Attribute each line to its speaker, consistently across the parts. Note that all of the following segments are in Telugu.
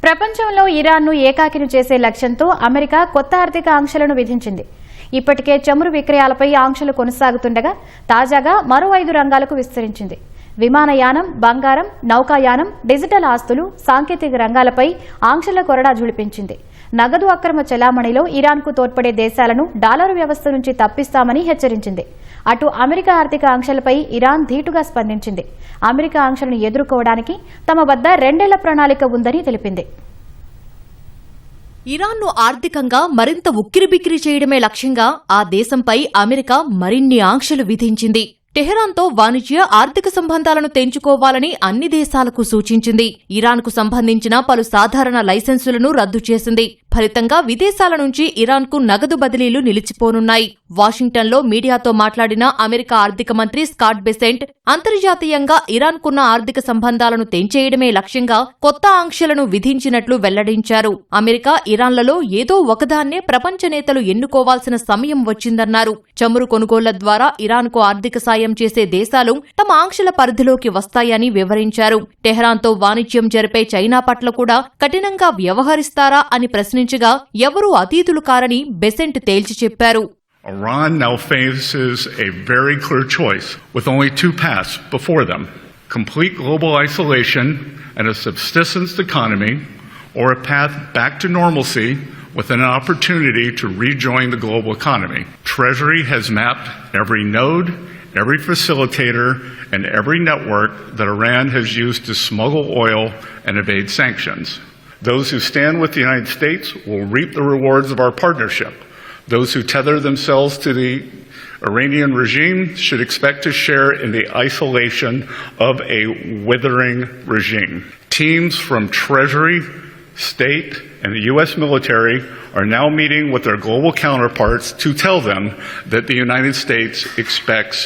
Speaker 1: ప్రపంచంలో ఇరాన్ను ఏకాకిని చేసే లక్ష్యంతో అమెరికా కొత్త ఆర్థిక ఆంక్షలను విధించింది. ఇప్పటికే చమురు విక్రయాలపై ఆంక్షలు కొనసాగుతుండగా తాజాగా మరో 5 రంగాలకు విస్తరించింది. విమానయానం, బంగారం, నౌకాయానం, డిజిటల్ ఆస్తులు, సాంకేతిక రంగాలపై ఆంక్షల కొరడా జుళిపించింది. నగదు అక్రమ చెలామణిలో ఇరాన్కు తోడ్పడే దేశాలను డాలరు వ్యవస్థ నుంచి తప్పిస్తామని హెచ్చరించింది. అటు అమెరికా ఆర్థిక ఆంక్షలపై ఇరాన్ ధీటుగా స్పందించింది. అమెరికా ఆంక్షలను ఎదుర్కోవడానికి తమ వద్ద 2 ఏళ్ల ప్రణాళిక ఉందని తెలిపింది.
Speaker 2: ఇరాన్ను ఆర్థికంగా మరింత ఉక్కిరిబిక్కిరి చేయడమే లక్ష్యంగా ఆ దేశంపై అమెరికా మరిన్ని ఆంక్షలు విధించింది. టెహరాన్తో వాణిజ్య, ఆర్థిక సంబంధాలను తెంచుకోవాలని అన్ని దేశాలకు సూచించింది. ఇరాన్కు సంబంధించిన పలు సాధారణ లైసెన్సులను రద్దు చేసింది. ఫలితంగా విదేశాల నుంచి ఇరాన్కు నగదు బదిలీలు నిలిచిపోనున్నాయి. వాషింగ్టన్లో మీడియాతో మాట్లాడిన అమెరికా ఆర్థిక మంత్రి స్కాట్ బెసెంట్ అంతర్జాతీయంగా ఇరాన్కున్న ఆర్థిక సంబంధాలను తెంచేయడమే లక్ష్యంగా కొత్త ఆంక్షలను విధించినట్లు వెల్లడించారు. అమెరికా, ఇరాన్లలో ఏదో ఒకదాన్నే ప్రపంచ నేతలు ఎన్నుకోవాల్సిన సమయం వచ్చిందన్నారు. చమురు కొనుగోళ్ల ద్వారా ఇరాన్కు ఆర్థిక సాయం చేసే దేశాలు తమ ఆంక్షల పరిధిలోకి వస్తాయని వివరించారు. టెహరాన్తో వాణిజ్యం జరిపే చైనా పట్ల కూడా కఠినంగా వ్యవహరిస్తారా అని ప్రశ్నించగా ఎవరూ అతీతులు కారని బెసెంట్ తేల్చి చెప్పారు.
Speaker 3: Iran now faces a very clear choice with only 2 paths before them: complete global isolation and a subsistence economy, or a path back to normalcy with an opportunity to rejoin the global economy. Treasury has mapped every node, every facilitator, and every network that Iran has used to smuggle oil and evade sanctions. Those who stand with the United States will reap the rewards of our partnership. Those who tether themselves to the Iranian regime should expect to share in the isolation of a withering regime. Teams from Treasury, State, and the U.S. military are now meeting with their global counterparts to tell them that the United States expects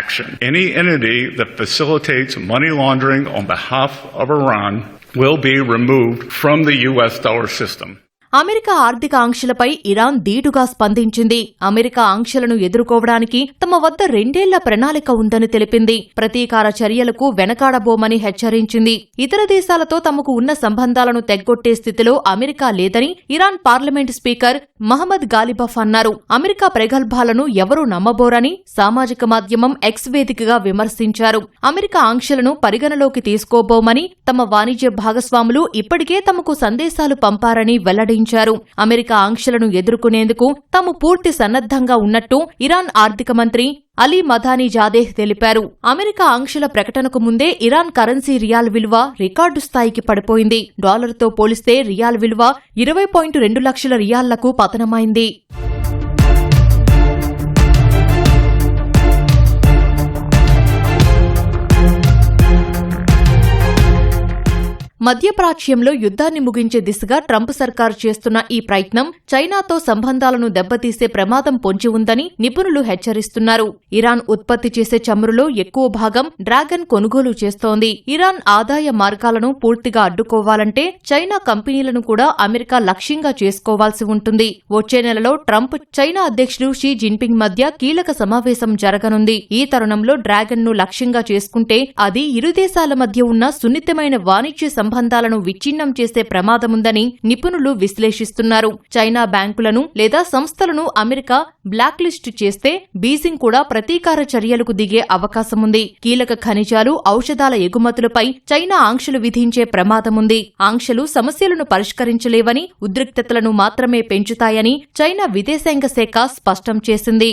Speaker 3: action. Any entity that facilitates money laundering on behalf of Iran will be removed from the U.S. dollar system.
Speaker 2: America ఆర్థిక ఆంక్షలపై ఇరాన్ ధీటుగా స్పందించింది. అమెరికా ఆంక్షలను ఎదుర్కోవడానికి తమ వద్ద 2 ఏళ్ల ప్రణాళిక ఉందని తెలిపింది. ప్రతీకార చర్యలకు వెనకాడబోమని హెచ్చరించింది. ఇతర దేశాలతో తమకు ఉన్న సంబంధాలను తెగ్గొట్టే స్థితిలో అమెరికా లేదని ఇరాన్ పార్లమెంట్ స్పీకర్ మహమ్మద్ గాలిబఫ్ అన్నారు. అమెరికా ప్రగల్భాలను ఎవరూ నమ్మబోరని సామాజిక మాధ్యమం ఎక్స్ వేదికగా విమర్శించారు. అమెరికా ఆంక్షలను పరిగణలోకి తీసుకోబోమని తమ వాణిజ్య భాగస్వాములు ఇప్పటికే తమకు సందేశాలు పంపారని వెల్లడించారు. అమెరికా ఆంక్షలను ఎదుర్కొనేందుకు తాము పూర్తి సన్నద్ధంగా ఉన్నట్టు ఇరాన్ ఆర్థిక మంత్రి అలీ మదానీ జాదేహ్ తెలిపారు. అమెరికా ఆంక్షల ప్రకటనకు ముందే ఇరాన్ కరెన్సీ రియాల్ విలువ రికార్డు స్థాయికి పడిపోయింది. డాలర్తో పోలిస్తే రియాల్ విలువ 20.2 లక్షల రియాళ్లకు పతనమైంది. మధ్యప్రాచ్యంలో యుద్ధాన్ని ముగించే దిశగా ట్రంప్ సర్కారు చేస్తున్న ఈ ప్రయత్నం చైనాతో సంబంధాలను దెబ్బతీసే ప్రమాదం పొంచి ఉందని నిపుణులు హెచ్చరిస్తున్నారు. ఇరాన్ ఉత్పత్తి చేసే చమురులో ఎక్కువ భాగం డ్రాగన్ కొనుగోలు చేస్తోంది. ఇరాన్ ఆదాయ మార్గాలను పూర్తిగా అడ్డుకోవాలంటే చైనా కంపెనీలను కూడా అమెరికా లక్ష్యంగా చేసుకోవాల్సి ఉంటుంది. వచ్చే నెలలో ట్రంప్, చైనా అధ్యక్షుడు షీ జిన్పింగ్ మధ్య కీలక సమావేశం జరగనుంది. ఈ తరుణంలో డ్రాగన్ ను లక్ష్యంగా చేసుకుంటే అది ఇరు దేశాల మధ్య ఉన్న సున్నితమైన వాణిజ్య సంబంధాలను విచ్ఛిన్నం చేసే ప్రమాదముందని నిపుణులు విశ్లేషిస్తున్నారు. చైనా బ్యాంకులను లేదా సంస్థలను అమెరికా బ్లాక్ లిస్ట్ చేస్తే బీజింగ్ కూడా ప్రతీకార చర్యలకు దిగే అవకాశముంది. కీలక ఖనిజాలు, ఔషధాల ఎగుమతులపై చైనా ఆంక్షలు విధించే ప్రమాదముంది. ఆంక్షలు సమస్యలను పరిష్కరించలేవని, ఉద్రిక్తతలను మాత్రమే పెంచుతాయని చైనా విదేశాంగ శాఖ స్పష్టం చేసింది.